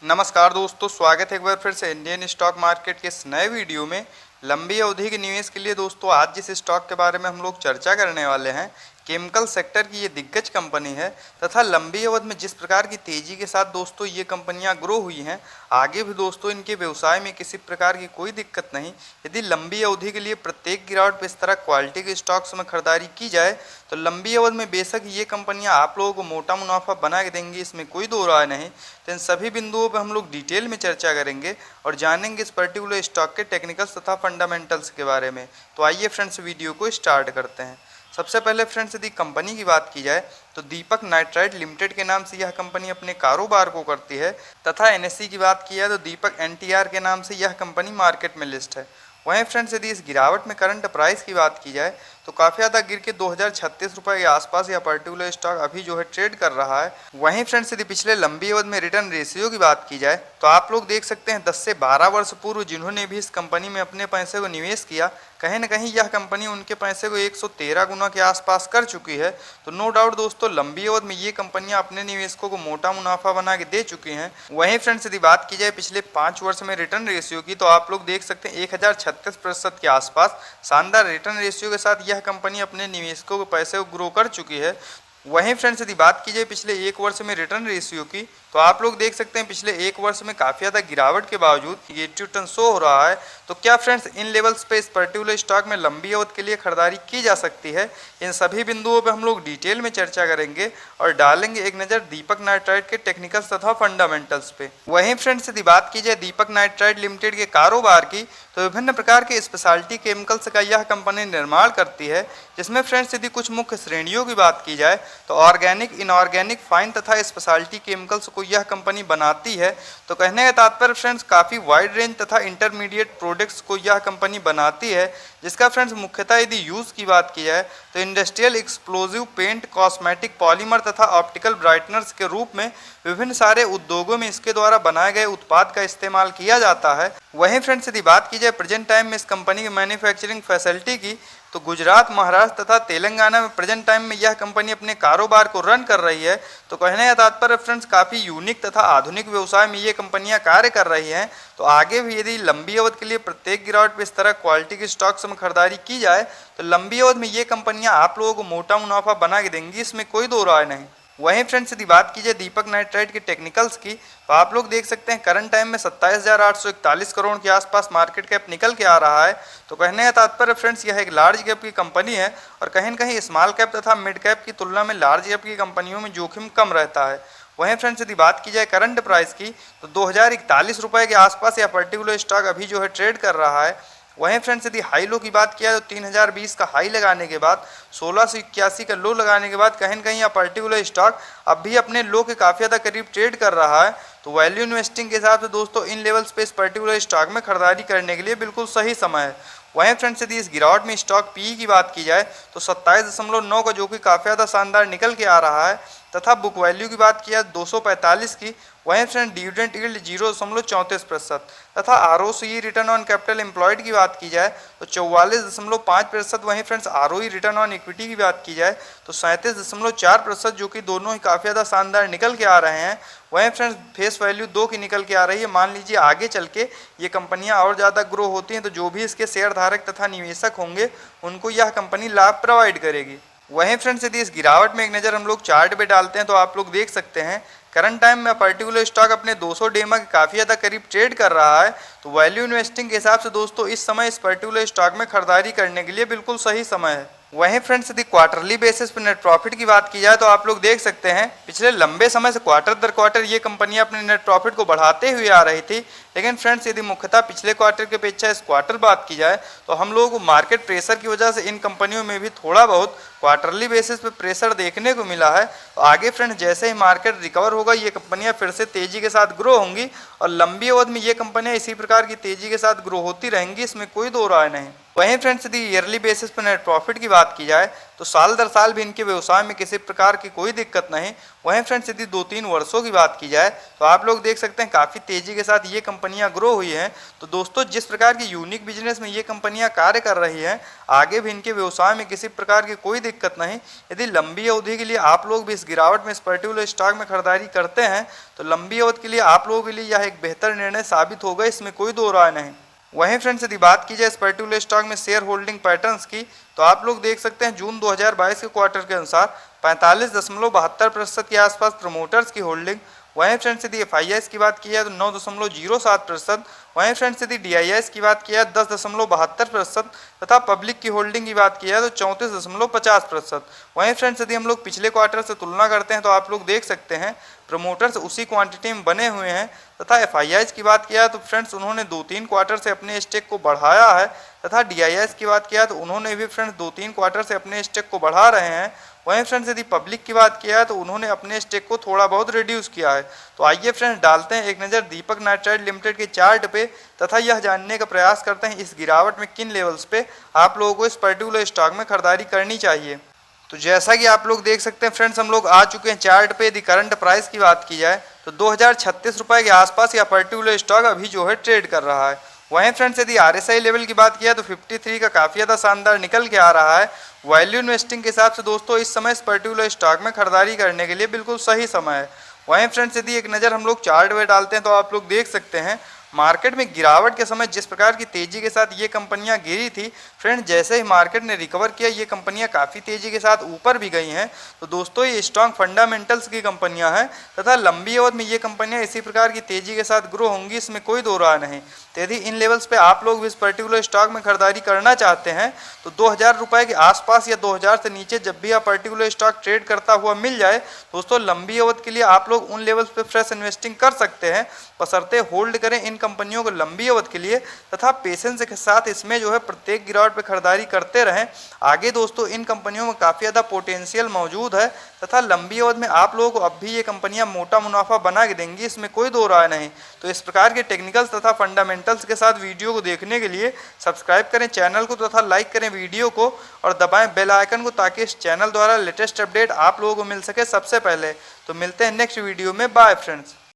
नमस्कार दोस्तों, स्वागत है एक बार फिर से इंडियन स्टॉक मार्केट के इस नए वीडियो में। लंबी अवधि के निवेश के लिए दोस्तों आज जिस स्टॉक के बारे में हम लोग चर्चा करने वाले हैं, केमिकल सेक्टर की ये दिग्गज कंपनी है तथा लंबी अवधि में जिस प्रकार की तेजी के साथ दोस्तों ये कंपनियां ग्रो हुई हैं, आगे भी दोस्तों इनके व्यवसाय में किसी प्रकार की कोई दिक्कत नहीं। यदि लंबी अवधि के लिए प्रत्येक गिरावट पर इस तरह क्वालिटी के स्टॉक्स में खरीदारी की जाए तो लंबी अवधि में बेशक ये कंपनियां आप लोगों को मोटा मुनाफा बना के देंगी, इसमें कोई दो राय नहीं। तो इन सभी बिंदुओं पर हम लोग डिटेल में चर्चा करेंगे और जानेंगे इस पर्टिकुलर स्टॉक के टेक्निकल्स तथा फंडामेंटल्स के बारे में। तो आइए फ्रेंड्स वीडियो को स्टार्ट करते हैं। सबसे पहले फ्रेंड्स यदि कंपनी की बात की जाए तो दीपक नाइट्राइट लिमिटेड के नाम से यह कंपनी अपने कारोबार को करती है तथा एनएसई की बात की जाए तो दीपक एनटीआर के नाम से यह कंपनी मार्केट में लिस्ट है। वहीं फ्रेंड्स यदि इस गिरावट में करंट प्राइस की बात की जाए तो काफ़ी ज़्यादा गिर के 2036 रुपये के आसपास यह पर्टिकुलर स्टॉक अभी जो है ट्रेड कर रहा है। वहीं फ्रेंड्स यदि पिछले लंबी अवधि में रिटर्न रेशियो की बात की जाए तो आप लोग देख सकते हैं 10 से 12 वर्ष पूर्व जिन्होंने भी इस कंपनी में अपने पैसे को निवेश किया, कहीं ना कहीं यह कंपनी उनके पैसे को 113 गुना के आसपास कर चुकी है। तो नो डाउट दोस्तों लंबी अवधि में ये कंपनियां अपने निवेशकों को मोटा मुनाफा बना के दे चुकी हैं। वहीं फ्रेंड्स यदि बात की जाए पिछले 5 वर्ष में रिटर्न रेशियो की तो आप लोग देख सकते हैं 1036% के आसपास शानदार रिटर्न रेशियो के साथ यह कंपनी अपने निवेशकों के पैसे को ग्रो कर चुकी है। वहीं फ्रेंड्स यदि बात की जाए पिछले 1 वर्ष में रिटर्न रेशियो की तो आप लोग देख सकते हैं पिछले 1 वर्ष में काफ़ी ज़्यादा गिरावट के बावजूद ये रिटर्न शो हो रहा है। तो क्या फ्रेंड्स इन लेवल्स पे इस पर्टिकुलर स्टॉक में लंबी अवधि के लिए खरीदारी की जा सकती है? इन सभी बिंदुओं पे हम लोग डिटेल में चर्चा करेंगे और डालेंगे एक नज़र दीपक नाइट्राइट के टेक्निकल्स तथा फंडामेंटल्स पे। वहीं फ्रेंड्स यदि बात की जाए दीपक नाइट्राइट लिमिटेड के कारोबार की तो विभिन्न प्रकार के स्पेशलिटी केमिकल्स का यह कंपनी निर्माण करती है, जिसमें फ्रेंड्स यदि कुछ मुख्य श्रेणियों की बात की जाए तो ऑर्गेनिक, इनऑर्गेनिक, फाइन तथा स्पेशलिटी केमिकल्स को यह कंपनी बनाती है। तो कहने का तात्पर्य फ्रेंड्स काफ़ी वाइड रेंज तथा इंटरमीडिएट प्रोडक्ट्स को यह कंपनी बनाती है, जिसका फ्रेंड्स मुख्यतः यदि यूज़ की बात की जाए तो industrial explosive paint, cosmetic, polymer तथा ऑप्टिकल ब्राइटनर्स के रूप में विभिन्न सारे उद्योगों में इसके द्वारा बनाए गए उत्पाद का इस्तेमाल किया जाता है। वहीं फ्रेंड्स यदि बात की जाए प्रेजेंट टाइम में इस कंपनी की मैन्युफैक्चरिंग फैसिलिटी की तो गुजरात, महाराष्ट्र तथा तेलंगाना में प्रेजेंट टाइम में यह कंपनी अपने कारोबार को रन कर रही है। तो कहने का तात्पर्य फ्रेंड्स काफ़ी यूनिक तथा आधुनिक व्यवसाय में ये कंपनियां कार्य कर रही हैं। तो आगे भी यदि लंबी अवधि के लिए प्रत्येक गिरावट पर इस तरह क्वालिटी के स्टॉक्स में खरीदारी की जाए तो लंबी अवधि में ये कंपनियां आप लोगों को मोटा मुनाफा बना के देंगी, इसमें कोई दो राय नहीं। वहीं फ्रेंड्स यदि बात की जाए दीपक नाइट्राइट के टेक्निकल्स की तो आप लोग देख सकते हैं करंट टाइम में 27,841 करोड़ के आसपास मार्केट कैप निकल के आ रहा है। तो कहने का तात्पर्य फ्रेंड्स यह एक लार्ज कैप की कंपनी है और कहीं न कहीं स्मॉल कैप तथा मिड कैप की तुलना में लार्ज कैप की कंपनियों में जोखिम कम रहता है। वहीं फ्रेंड्स यदि बात की जाए करंट प्राइस की तो 2041 रुपये के आसपास यह पर्टिकुलर स्टॉक अभी जो है ट्रेड कर रहा है। वहीं फ्रेंड्स यदि हाई लो की बात किया तो 3020 का हाई लगाने के बाद 1681 का लो लगाने के बाद कहीं न कहीं यह पर्टिकुलर स्टॉक अब भी अपने लो के काफ़ी ज़्यादा करीब ट्रेड कर रहा है। तो वैल्यू इन्वेस्टिंग के हिसाब से दोस्तों इन लेवल्स पे इस पर्टिकुलर स्टॉक में खरीदारी करने के लिए बिल्कुल सही समय है। वहीं फ्रेंड्स यदि इस गिरावट में स्टॉक पी की बात की जाए तो 27.9 का जो कि काफ़ी ज़्यादा शानदार निकल के आ रहा है तथा बुक वैल्यू की बात की जाए 245 की। वहीं फ्रेंड डिविडेंड यील्ड 0.34% तथा ROC return on capital employed की बात की जाए तो 44.5%। वहीं friends ROE return on equity की बात की जाए तो 37.4%, जो कि दोनों ही काफ़ी ज़्यादा शानदार निकल के आ रहे हैं। वहीं फ्रेंड्स फेस वैल्यू 2 की निकल के आ रही है। मान लीजिए आगे चल के ये कंपनियां और ज़्यादा ग्रो होती हैं तो जो भी इसके शेयर धारक तथा निवेशक होंगे उनको यह कंपनी लाभ प्रोवाइड करेगी। वहीं फ्रेंड्स यदि इस गिरावट में एक नज़र हम लोग चार्ट पे डालते हैं तो आप लोग देख सकते हैं करंट टाइम में पर्टिकुलर स्टॉक अपने 200 डेमा के काफ़ी ज़्यादा करीब ट्रेड कर रहा है। तो वैल्यू इन्वेस्टिंग के हिसाब से दोस्तों इस समय इस पर्टिकुलर स्टॉक में खरीदारी करने के लिए बिल्कुल सही समय है। वहीं फ्रेंड्स यदि क्वार्टरली बेसिस पर नेट प्रॉफिट की बात की जाए तो आप लोग देख सकते हैं पिछले लंबे समय से क्वार्टर दर क्वार्टर ये कंपनियां अपने नेट प्रॉफिट को बढ़ाते हुए आ रही थी। लेकिन फ्रेंड्स यदि मुख्यतः पिछले क्वार्टर की अपेक्षा इस क्वार्टर बात की जाए तो हम लोगों को मार्केट प्रेशर की वजह से इन कंपनियों में भी थोड़ा बहुत क्वार्टरली बेसिस पे प्रेशर देखने को मिला है। तो आगे फ्रेंड्स जैसे ही मार्केट रिकवर होगा ये कंपनियां फिर से तेजी के साथ ग्रो होंगी और लंबी अवधि में ये कंपनियां इसी प्रकार की तेजी के साथ ग्रो होती रहेंगी, इसमें कोई दो राय नहीं। वहीं फ्रेंड्स यदि ईयरली बेसिस पर नेट प्रॉफिट की बात की जाए तो साल दर साल भी इनके व्यवसाय में किसी प्रकार की कोई दिक्कत नहीं। वहीं फ्रेंड्स यदि 2-3 वर्षों की बात की जाए तो आप लोग देख सकते हैं काफ़ी तेज़ी के साथ ये कंपनियां ग्रो हुई हैं। तो दोस्तों जिस प्रकार की यूनिक बिजनेस में ये कंपनियां कार्य कर रही हैं, आगे भी इनके व्यवसाय में किसी प्रकार की कोई दिक्कत नहीं। यदि लंबी अवधि के लिए आप लोग भी इस गिरावट में इस पर्टिकुलर स्टॉक में खरीदारी करते हैं तो लंबी अवधि के लिए आप लोगों के लिए यह एक बेहतर निर्णय साबित होगा, इसमें कोई दो राय नहीं। वहीं फ्रेंड्स यदि बात की जाए इस पर्टिकुलर स्टॉक में शेयर होल्डिंग पैटर्न्स की तो आप लोग देख सकते हैं जून 2022 के क्वार्टर के अनुसार 45.72% के आसपास प्रमोटर्स की होल्डिंग। वहीं फ्रेंड्स यदि FIIs की बात की जाए तो 9.07%। वहीं फ्रेंड्स यदि DIIs की बात की जाए 10.72% तथा पब्लिक की होल्डिंग की बात की जाए तो 34.50%। वहीं फ्रेंड्स यदि हम लोग पिछले क्वार्टर से तुलना करते हैं तो आप लोग देख सकते हैं प्रमोटर्स उसी क्वांटिटी में बने हुए हैं तथा FIIs की बात किया तो फ्रेंड्स उन्होंने 2-3 क्वार्टर से अपने स्टेक को बढ़ाया है तथा DIIs की बात किया तो उन्होंने भी फ्रेंड्स 2-3 क्वार्टर से अपने स्टेक को बढ़ा रहे हैं। वहीं फ्रेंड्स यदि पब्लिक की बात किया है तो उन्होंने अपने स्टेक को थोड़ा बहुत रिड्यूस किया है। तो आइए फ्रेंड्स डालते हैं एक नज़र दीपक नाइट्राइट लिमिटेड के चार्ट पे तथा यह जानने का प्रयास करते हैं इस गिरावट में किन लेवल्स पे आप लोगों को इस पर्टिकुलर स्टॉक में खरीदारी करनी चाहिए। तो जैसा कि आप लोग देख सकते हैं फ्रेंड्स हम लोग आ चुके हैं चार्ट पे। यदि करंट प्राइस की बात की जाए तो 2036 रुपये के आसपास यह पर्टिकुलर स्टॉक अभी जो है ट्रेड कर रहा है। वहीं फ्रेंड्स यदि RSI लेवल की बात किया तो 53 का काफ़ी ज़्यादा शानदार निकल के आ रहा है। वैल्यू इन्वेस्टिंग के हिसाब से दोस्तों इस समय इस पर्टिकुलर स्टॉक में खरीदारी करने के लिए बिल्कुल सही समय है। वहीं फ्रेंड्स यदि एक नज़र हम लोग चार्ट में डालते हैं तो आप लोग देख सकते हैं मार्केट में गिरावट के समय जिस प्रकार की तेजी के साथ ये कंपनियां गिरी थी फ्रेंड, जैसे ही मार्केट ने रिकवर किया ये कंपनियां काफ़ी तेजी के साथ ऊपर भी गई हैं। तो दोस्तों ये स्ट्रॉन्ग फंडामेंटल्स की कंपनियां हैं तथा लंबी अवधि में ये कंपनियां इसी प्रकार की तेजी के साथ ग्रो होंगी, इसमें कोई दो राय नहीं। तो यदि इन लेवल्स पे आप लोग भी इस पर्टिकुलर स्टॉक में खरीदारी करना चाहते हैं तो 2000 रुपये के आसपास या 2000 से नीचे जब भी आप पर्टिकुलर स्टॉक ट्रेड करता हुआ मिल जाए दोस्तों लंबी अवधि के लिए आप लोग उन लेवल्स पे फ्रेश इन्वेस्टिंग कर सकते हैं। बशर्ते होल्ड करें इन कंपनियों को लंबी अवधि के लिए तथा पेशेंस के साथ इसमें जो है प्रत्येक गिरावट पे खरीदारी करते रहें। आगे दोस्तों इन कंपनियों में काफ़ी ज़्यादा पोटेंशियल मौजूद है तथा लंबी अवधि में आप लोगों को अब भी ये कंपनियां मोटा मुनाफा बना के देंगी, इसमें कोई दो राय नहीं। तो इस प्रकार के टेक्निकल्स तथा फंडामेंटल्स के साथ वीडियो को देखने के लिए सब्सक्राइब करें चैनल को तथा लाइक करें वीडियो को और दबाएं बेल आइकन को ताकि इस चैनल द्वारा लेटेस्ट अपडेट आप लोगों को मिल सके सबसे पहले। तो मिलते हैं नेक्स्ट वीडियो में, बाय फ्रेंड्स।